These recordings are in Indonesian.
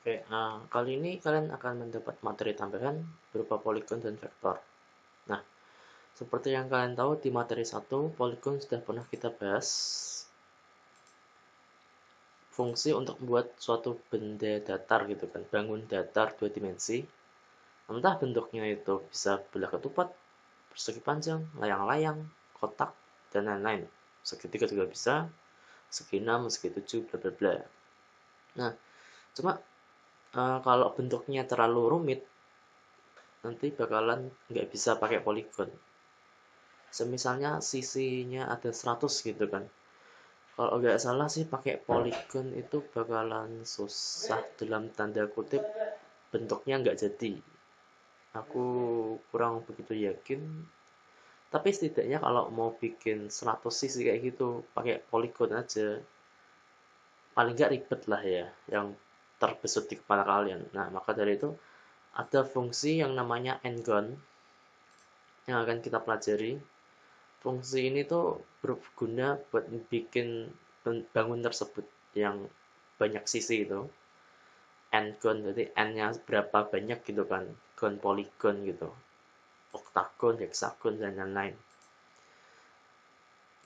Oke, kali ini kalian akan mendapat materi tambahan berupa poligon dan vektor. Nah, seperti yang kalian tahu di materi 1, poligon sudah pernah kita bahas. Fungsi untuk membuat suatu benda datar gitu kan, bangun datar 2 dimensi. Entah bentuknya itu bisa bulat ketupat, persegi panjang, layang-layang, kotak, dan lain-lain. Segitiga juga bisa, segi 6, segi 7, bla bla bla. Nah, cuma kalau bentuknya terlalu rumit, nanti bakalan nggak bisa pakai poligon. Semisalnya sisinya ada 100 gitu kan. Kalau nggak salah sih pakai poligon itu bakalan susah, dalam tanda kutip bentuknya nggak jadi. Aku kurang begitu yakin. Tapi setidaknya kalau mau bikin 100 sisi kayak gitu pakai poligon aja, paling nggak ribet lah ya, yang terbesit di kepala kalian. Nah, maka dari itu ada fungsi yang namanya n-gon yang akan kita pelajari. Fungsi ini tuh berguna buat bikin bangun tersebut yang banyak sisi itu. N-gon, jadi n-nya berapa banyak gitu kan. Gon poligon gitu. Oktagon, heksagon, dan lain-lain.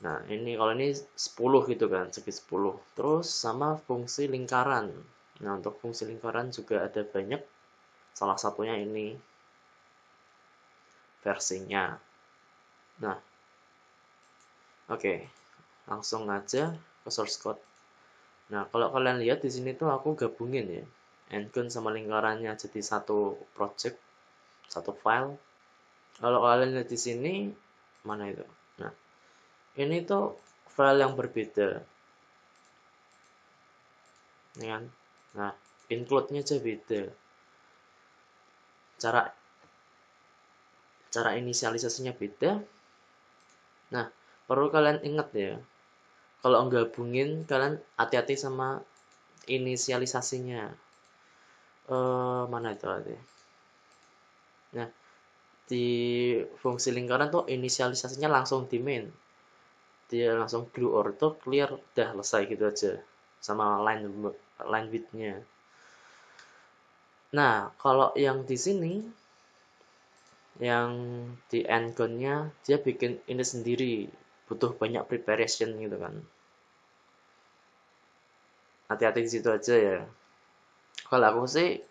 Nah, ini kalau ini 10 gitu kan, segi 10. Terus sama fungsi lingkaran. Nah, untuk fungsi lingkaran juga ada banyak. Salah satunya ini versinya. Nah, oke. Langsung aja ke source code. Nah, kalau kalian lihat di sini tuh aku gabungin ya. Ngon sama lingkarannya jadi satu project, satu file. Kalau kalian lihat di sini, mana itu? Nah, ini tuh file yang berbeda. Ini kan? Nah, include-nya aja beda. Cara inisialisasinya beda. Nah, perlu kalian ingat ya. Kalau gabungin, kalian hati-hati sama inisialisasinya. Mana itu tadi? Nah, di fungsi lingkaran tuh inisialisasinya langsung di main. Dia langsung glue or tuh clear, udah selesai gitu aja. Sama line width-nya. Nah, kalau yang di sini, yang di endgun-nya, dia bikin ini sendiri. Butuh banyak preparation gitu kan. Hati-hati di situ aja ya. Kalau aku sih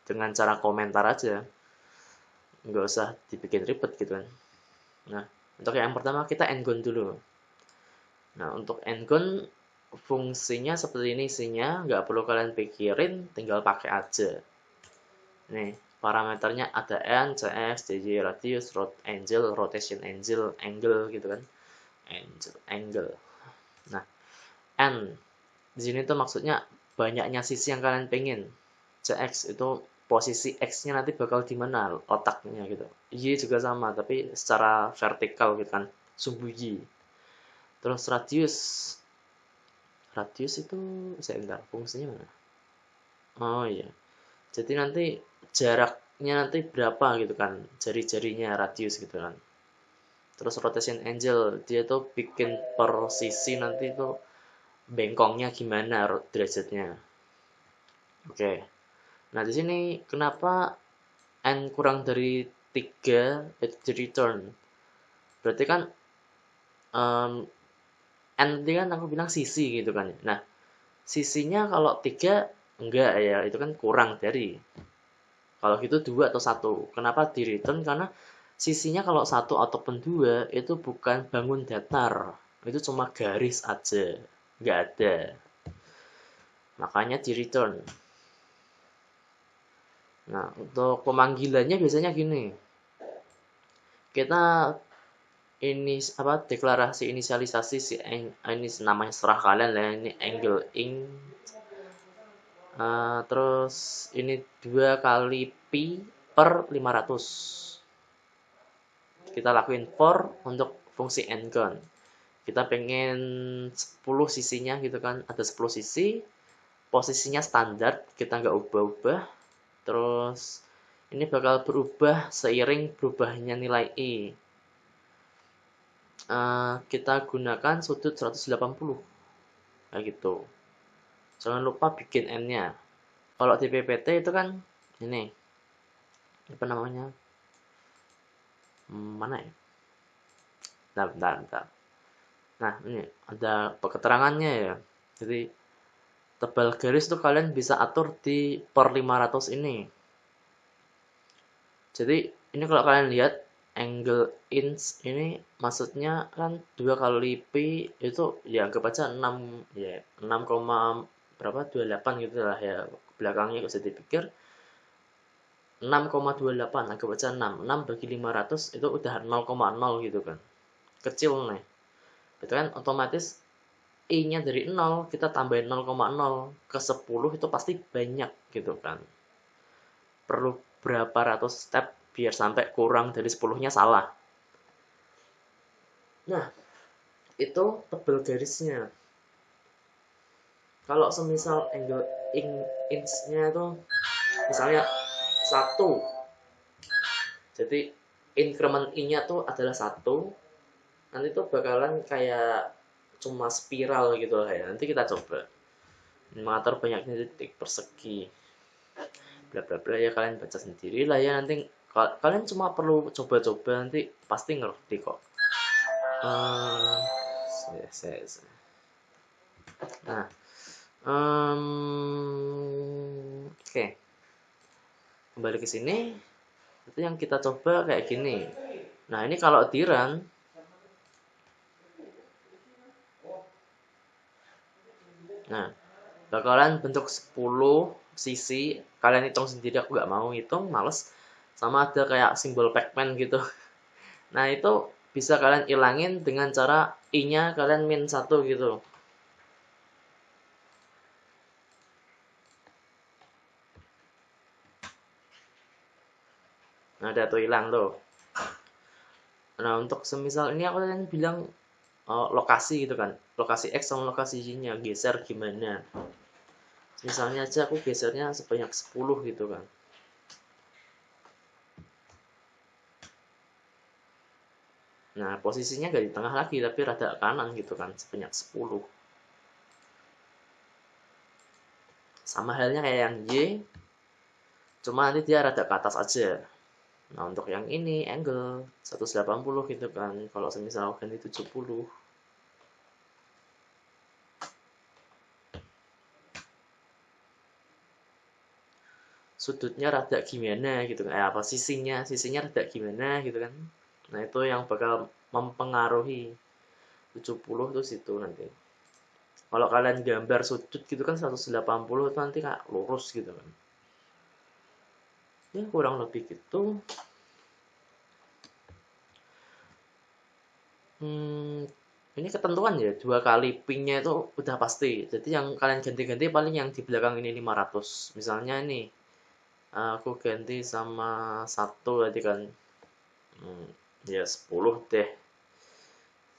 dengan cara komentar aja, nggak usah dibikin ribet gitu kan. Nah, untuk yang pertama kita endgun dulu. Nah, untuk endgun fungsinya seperti ini isinya, nggak perlu kalian pikirin, tinggal pakai aja. Nih, parameternya ada n, cs, dj, radius, angle, rotation angle gitu kan. Angle. Nah, n di sini tuh maksudnya banyaknya sisi yang kalian pengen. Cx itu posisi x-nya nanti bakal di mana letaknya gitu. Y juga sama tapi secara vertikal gitu kan, sumbu Y. Terus radius itu saya bentar, fungsinya mana? Oh iya. Jadi nanti jaraknya nanti berapa gitu kan, jari-jarinya radius gitu kan. Terus rotation angle, dia tuh bikin per sisi nanti tuh bengkongnya gimana derajatnya. Oke. Nah, di sini kenapa n kurang dari 3 itu di return? Berarti kan um, n tadi kan aku bilang sisi gitu kan. Nah, sisinya kalau 3 enggak ya, itu kan kurang dari. Kalau gitu 2 atau 1. Kenapa di return? Karena sisinya kalau 1 ataupun 2 itu bukan bangun datar. Itu cuma garis aja. Enggak ada. Makanya di return. Nah, untuk pemanggilannya biasanya gini. Kita ini apa deklarasi inisialisasi si ini namanya serah kalian lah, ini angle ing. Terus ini 2 kali pi per 500. Kita lakuin for untuk fungsi n-gon. Kita pengen 10 sisinya gitu kan, ada 10 sisi, posisinya standar, kita nggak ubah-ubah. Terus ini bakal berubah seiring berubahnya nilai i. Kita gunakan sudut 180 kayak gitu. Jangan lupa bikin n-nya. Kalau di PPT itu kan ini apa namanya, mana ya, bentar. Nah, ini ada keterangannya ya. Jadi tebal garis tuh kalian bisa atur di per 500 ini. Jadi ini kalau kalian lihat angle inch ini maksudnya kan 2 kali pi itu ya anggap aja 6 ya 6, berapa 28 gitu lah ya, belakangnya gak usah dipikir, 6,28 anggap aja 6 bagi 500 itu udah 0,0 gitu kan, kecil nih. Itu kan otomatis I-nya dari 0 kita tambahin 0,0 ke 10 itu pasti banyak gitu kan. Perlu berapa ratus step biar sampai kurang dari 10-nya salah. Nah, itu tebal garisnya. Kalau semisal angle inch-nya itu misalnya 1. Jadi increment I-nya tuh adalah 1. Nanti tuh bakalan kayak cuma spiral gitu lah ya. Nanti kita coba mengatur banyaknya titik persegi. Bla bla bla ya, kalian baca sendiri lah ya, nanti kalian cuma perlu coba-coba, nanti pasti ngerti kok. Uh, nah, oke. Kembali ke sini. Itu yang kita coba kayak gini. Nah, ini kalau di run, nah, bakalan bentuk 10 sisi. Kalian hitung sendiri, aku nggak mau hitung, males. Sama ada kayak simbol Pac-Man gitu. Nah, itu bisa kalian ilangin dengan cara I-nya kalian min 1 gitu. Nah, ada tuh hilang tuh. Nah, untuk semisal ini aku tadi bilang lokasi gitu kan. Lokasi X sama lokasi Y-nya geser gimana. Misalnya aja aku gesernya sebanyak 10 gitu kan. Nah, posisinya gak di tengah lagi, tapi rada kanan gitu kan, sebanyak 10. Sama halnya kayak yang Y, cuma nanti dia rada ke atas aja. Nah, untuk yang ini, angle 180 gitu kan, kalau semisal ganti 70. Sudutnya rada gimana gitu kan, apa sisinya rada gimana gitu kan. Nah, itu yang bakal mempengaruhi 70 tuh situ nanti. Kalau kalian gambar sudut gitu kan 180 itu nanti kayak lurus gitu kan. Ya kurang lebih gitu. Ini ketentuan ya, 2 kali pingnya itu udah pasti. Jadi yang kalian ganti-ganti paling yang di belakang ini 500. Misalnya ini aku ganti sama 1 tadi kan. Ya 10 deh.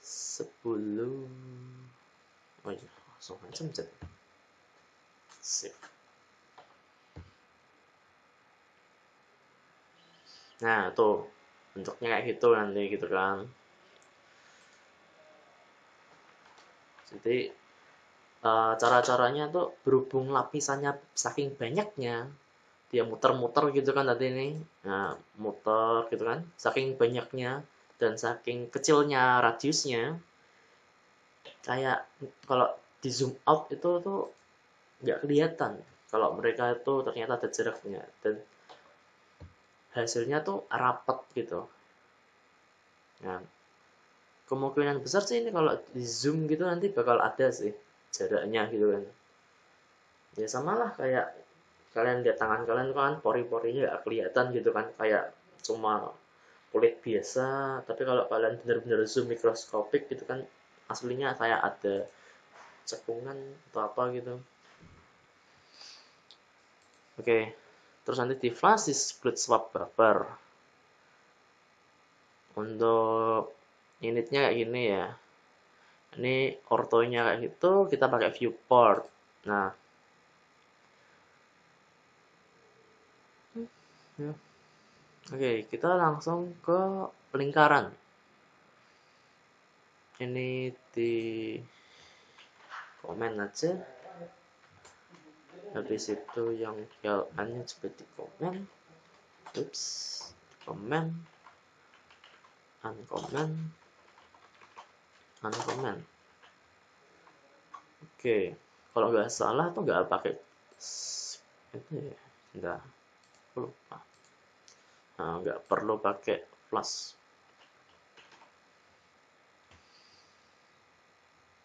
10. Oh iya, langsung aja mencet. Sip. Nah, tuh bentuknya kayak gitu nanti gitu kan. Jadi cara-caranya tuh berhubung lapisannya saking banyaknya, dia muter-muter gitu kan tadi ini. Nah, muter gitu kan. Saking banyaknya dan saking kecilnya radiusnya, kayak kalau di zoom out itu tuh nggak kelihatan kalau mereka itu ternyata ada jaraknya, dan hasilnya tuh rapet gitu. Nah, kemungkinan besar sih ini kalau di zoom gitu nanti bakal ada sih jaraknya gitu kan. Ya sama lah kayak kalian lihat tangan kalian kan pori-porinya nggak kelihatan gitu kan, kayak cuma kulit biasa. Tapi kalau kalian benar-benar zoom mikroskopik gitu kan, aslinya kayak ada cekungan atau apa gitu. Oke, terus nanti di flash di split swap buffer. Untuk unitnya kayak gini ya. Ini ortonya kayak gitu, kita pakai viewport. Nah, oke, kita langsung ke lingkaran. Ini di komen aja. habis itu yang GLN nya juga di komen, komen, uncomment. Oke, kalau nggak salah tuh nggak pakai itu ya, nggak lupa. Nah, nggak perlu pakai plus.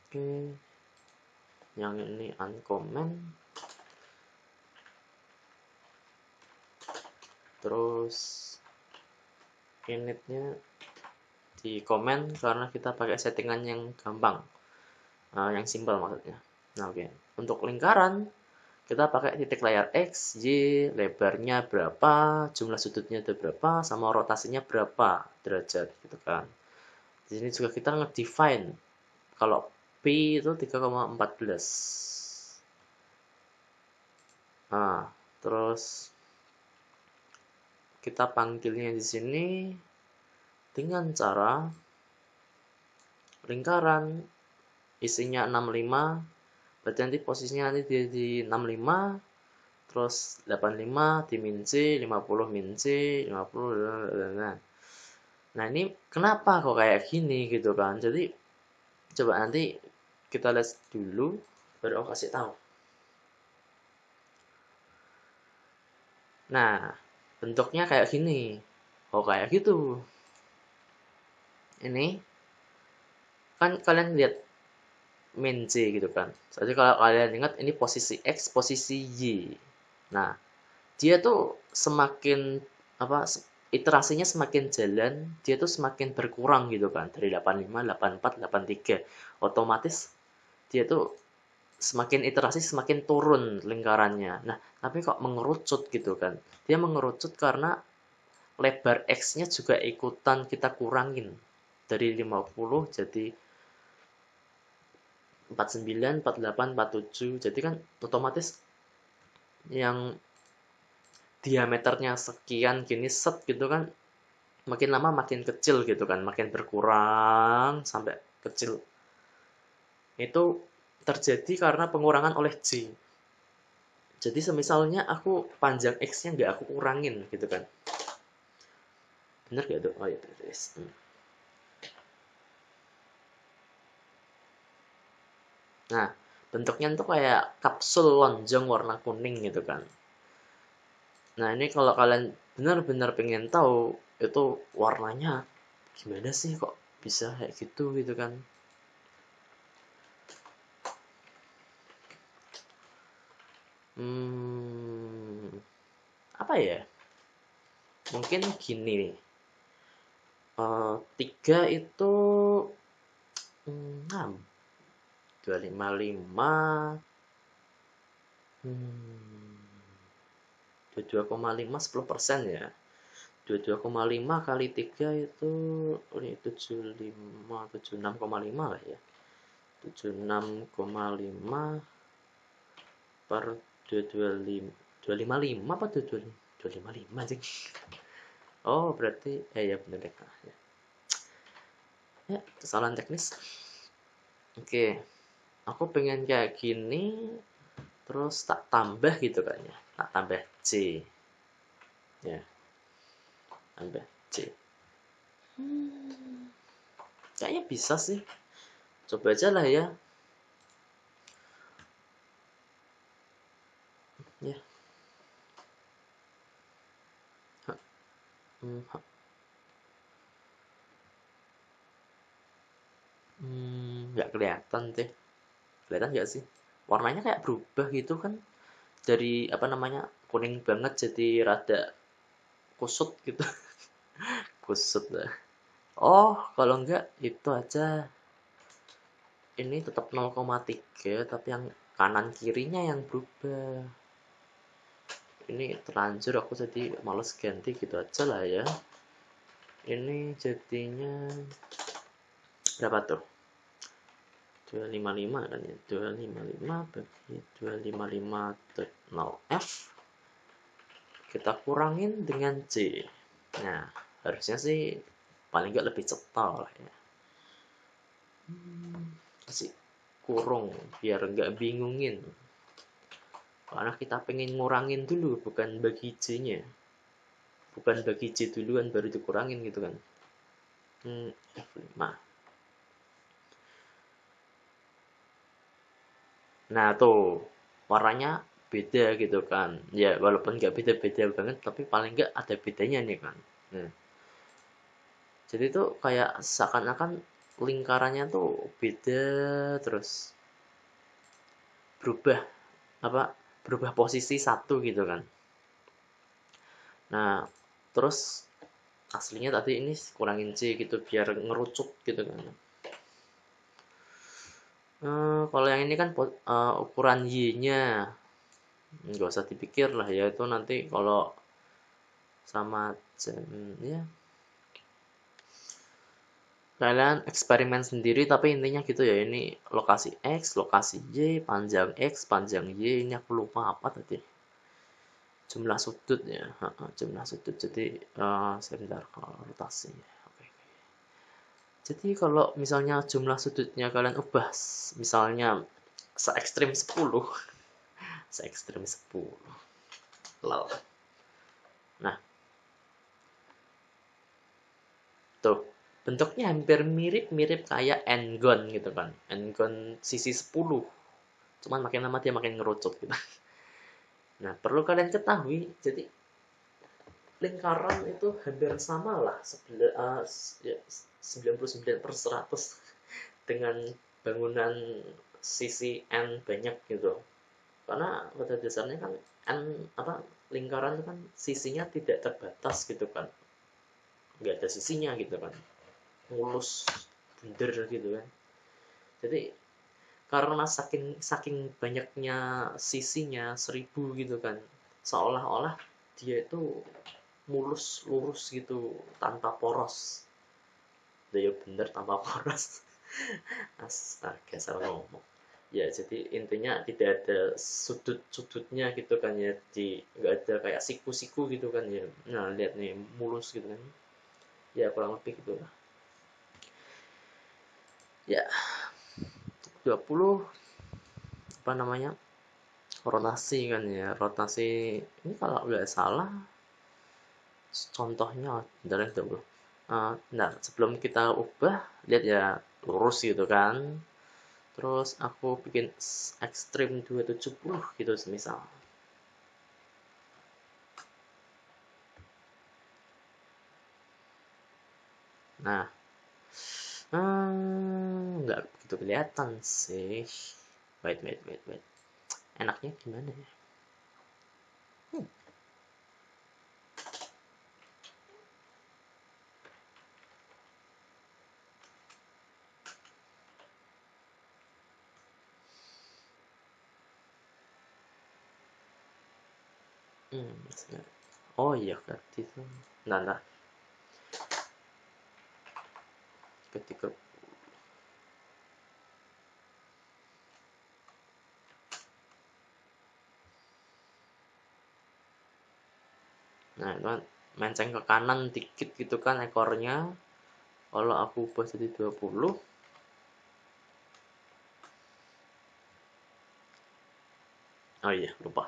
Oke, yang ini uncomment. Terus initnya di komen karena kita pakai settingan yang gampang, yang simple maksudnya. Nah, oke. Untuk lingkaran kita pakai titik layar X, Y, lebarnya berapa, jumlah sudutnya ada berapa, sama rotasinya berapa derajat gitu kan. Di sini juga kita nge-define kalau P itu 3,14. Nah, terus kita panggilnya di sini dengan cara lingkaran isinya 65, berarti nanti posisinya nanti di 65, terus 85 di min C, 50 min C, 50. Nah, ini kenapa kok kayak gini gitu kan. Jadi coba nanti kita lihat dulu baru aku kasih tahu. Nah, bentuknya kayak gini. Oh, kayak gitu. Ini kan kalian lihat min C gitu kan. Jadi kalau kalian ingat ini posisi X, posisi Y. Nah, dia tuh semakin apa iterasinya semakin jalan, dia tuh semakin berkurang gitu kan. Dari 85, 84, 83. Otomatis dia tuh semakin iterasi semakin turun lingkarannya. Nah, tapi kok mengerucut gitu kan. Dia mengerucut karena lebar X-nya juga ikutan kita kurangin. Dari 50 jadi 49, 48, 47. Jadi kan otomatis yang diameternya sekian gini set gitu kan makin lama makin kecil gitu kan, makin berkurang sampai kecil. Itu terjadi karena pengurangan oleh J. Jadi semisalnya aku panjang X-nya nggak aku kurangin gitu kan. Bener gak tuh? Oh iya, yes. Nah, bentuknya tuh kayak kapsul lonjong warna kuning gitu kan. Nah, ini kalau kalian benar-benar pengen tahu itu warnanya gimana sih kok bisa kayak gitu gitu kan. Apa ya? Mungkin gini nih. 3 itu 6. 255 22,5 10% ya. 22,5 kali 3 itu 75 76,5 lah ya. 76,5 per 255 apa 255 aja. Oh, berarti ya bener deh. Ya, kesalahan teknis. Oke. Aku pengen kayak gini terus tak tambah gitu kan ya. Tak tambah C. Ya. Tambah C. Kayaknya bisa sih. Coba aja lah ya. Ya. Nggak kelihatan deh. Kelihatan nggak sih? Warnanya kayak berubah gitu kan. Dari apa namanya kuning banget jadi rada kusut gitu. Kusut lah. Oh, kalau enggak itu aja. Ini tetap 0,3 tapi yang kanan kirinya yang berubah. Ini terlanjur aku jadi males ganti gitu aja lah ya. Ini jadinya berapa tuh? 255 kan ya. 255 bagi 255.0F kita kurangin dengan C. Nah, harusnya sih paling nggak lebih cepat lah ya. Kasih kurung biar nggak bingungin. karena kita pengen ngurangin dulu, bukan bagi J-nya, bukan bagi J duluan baru dikurangin gitu kan. F5. Nah tuh warnanya beda gitu kan ya, walaupun nggak beda-beda banget tapi paling nggak ada bedanya nih kan. Jadi tuh kayak seakan-akan lingkarannya tuh beda terus berubah berubah posisi satu gitu kan. Nah terus aslinya tadi ini kurangin C gitu biar ngerucut gitu kan. Kalau yang ini kan ukuran Y-nya nggak usah dipikir lah ya, itu nanti kalau sama ya kalian eksperimen sendiri, tapi intinya gitu ya, ini lokasi X, lokasi Y, panjang X, panjang Y, ini aku lupa apa tadi, jumlah sudut ya, jumlah sudut, jadi sebentar kalau rotasi. Oke. Jadi kalau misalnya jumlah sudutnya kalian ubah, misalnya se ekstrim 10 se ekstrim 10 lol. Nah tuh bentuknya hampir mirip-mirip kayak N-gon gitu kan, N-gon sisi 10, cuman makin lama dia makin ngerucut gitu. Nah perlu kalian ketahui, jadi lingkaran itu hampir sama lah, 99/100 dengan bangunan sisi N banyak gitu, karena pada dasarnya kan N lingkaran itu kan sisinya tidak terbatas gitu kan, nggak ada sisinya gitu kan, mulus bunder gitu kan. Jadi karena saking saking banyaknya sisinya 1000 gitu kan, seolah-olah dia itu mulus lurus gitu tanpa poros. Ya bener tanpa poros. Astaga salah ngomong. Ya jadi intinya tidak ada sudut-sudutnya gitu kan ya, di nggak ada kayak siku-siku gitu kan ya. Nah lihat nih mulus gitu kan ya, kurang lebih gitu lah ya. 20 apa namanya, rotasi kan ya, rotasi ini kalau nggak salah contohnya bentar ya, 20. Nah sebelum kita ubah lihat ya, lurus gitu kan, terus aku bikin ekstrim 270 gitu semisal. Nah nggak begitu kelihatan sih, wait, enaknya gimana ya. Oh iya berarti itu, nah ketika itu kan menceng ke kanan dikit gitu kan ekornya, kalau aku ubah jadi 20. Oh iya lupa.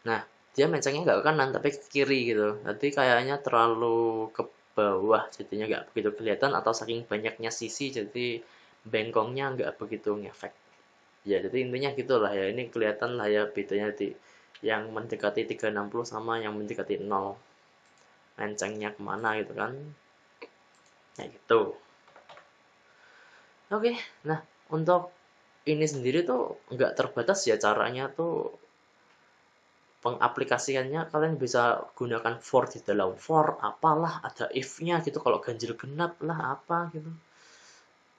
Nah dia mencengnya nggak ke kanan tapi ke kiri gitu, nanti kayaknya terlalu ke bawah jadinya nggak begitu kelihatan, atau saking banyaknya sisi jadi bengkongnya nggak begitu ngefek ya. Jadi intinya gitulah ya, ini kelihatan lah ya bedanya di yang mendekati 360 sama yang mendekati 0, mencengnya kemana gitu kan, kayak gitu. Oke, nah untuk ini sendiri tuh nggak terbatas ya caranya tuh, pengaplikasiannya kalian bisa gunakan for di dalam for, apalah ada if-nya gitu, kalau ganjil genap lah apa gitu,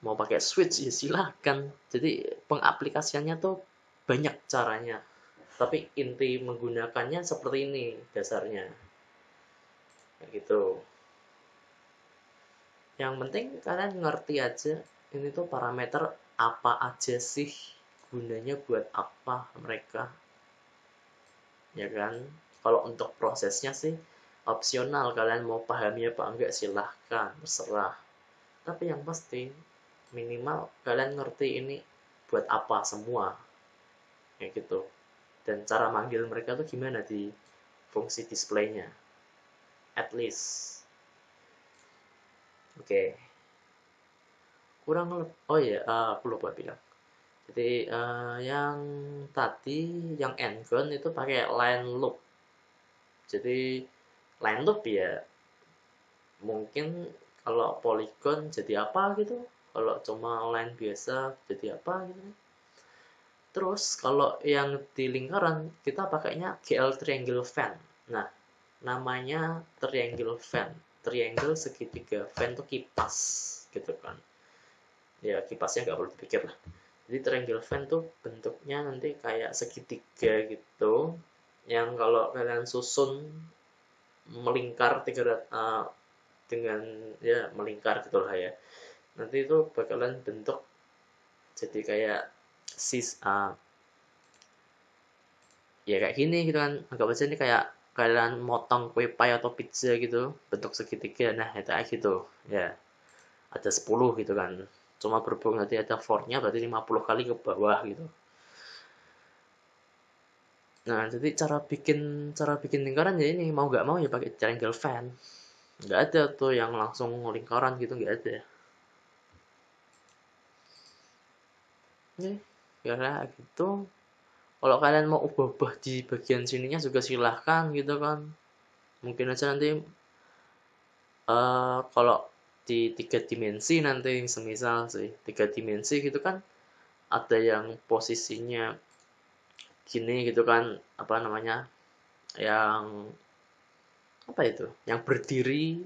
mau pakai switch ya silahkan. Jadi pengaplikasiannya tuh banyak caranya, tapi inti menggunakannya seperti ini dasarnya kayak gitu. Yang penting kalian ngerti aja ini tuh parameter apa aja sih, gunanya buat apa mereka ya kan. Kalau untuk prosesnya sih opsional, kalian mau pahami apa enggak silahkan terserah, tapi yang pasti minimal kalian ngerti ini buat apa semua, kayak gitu. Dan cara manggil mereka tuh gimana di fungsi displaynya, at least. Oke. Oh iya, aku lupa bilang. Jadi yang tadi yang endgame itu pakai line loop. Jadi line loop ya mungkin kalau polygon jadi apa gitu, kalau cuma line biasa jadi apa gitu. Terus kalau yang di lingkaran kita pakainya GL triangle fan. Nah, namanya triangle fan. Triangle segitiga, fan tuh kipas gitu kan. Ya kipasnya nggak perlu dipikir lah. Jadi triangle fan tuh bentuknya nanti kayak segitiga gitu, yang kalau kalian susun melingkar dengan ya melingkar gitulah ya, nanti itu bakalan bentuk jadi kayak ya kayak gini gitu kan. Anggap aja ini kayak kalian motong kue pie atau pizza gitu, bentuk segitiga. Nah itu kayak gitu ya, ada 10 gitu kan, cuma berhubung nanti ada for-nya berarti 50 kali ke bawah gitu. Nah, jadi cara bikin lingkaran ya ini, mau nggak mau ya pakai triangle fan. Nggak ada tuh yang langsung lingkaran gitu, nggak ada. Oke, kira gitu. Kalau kalian mau ubah-ubah di bagian sininya juga silahkan gitu kan. Mungkin aja nanti kalau di 3 dimensi nanti semisal sih 3 dimensi gitu kan, ada yang posisinya gini gitu kan, apa namanya, yang apa itu, yang berdiri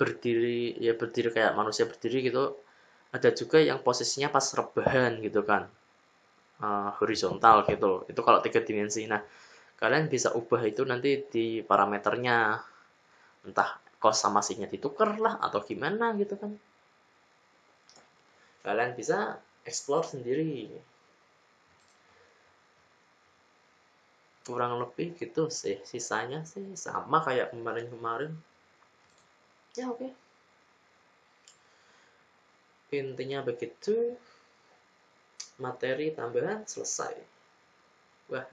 berdiri ya, berdiri kayak manusia berdiri gitu. Ada juga yang posisinya pas rebahan gitu kan, horizontal gitu. Itu kalau 3 dimensi. Nah, kalian bisa ubah itu nanti di parameternya, entah cos sama sinnya ditukar lah atau gimana gitu kan. Kalian bisa explore sendiri. Kurang lebih gitu sih, sisanya sih sama kayak kemarin-kemarin ya. Oke, intinya begitu. Materi tambahan selesai. Wah.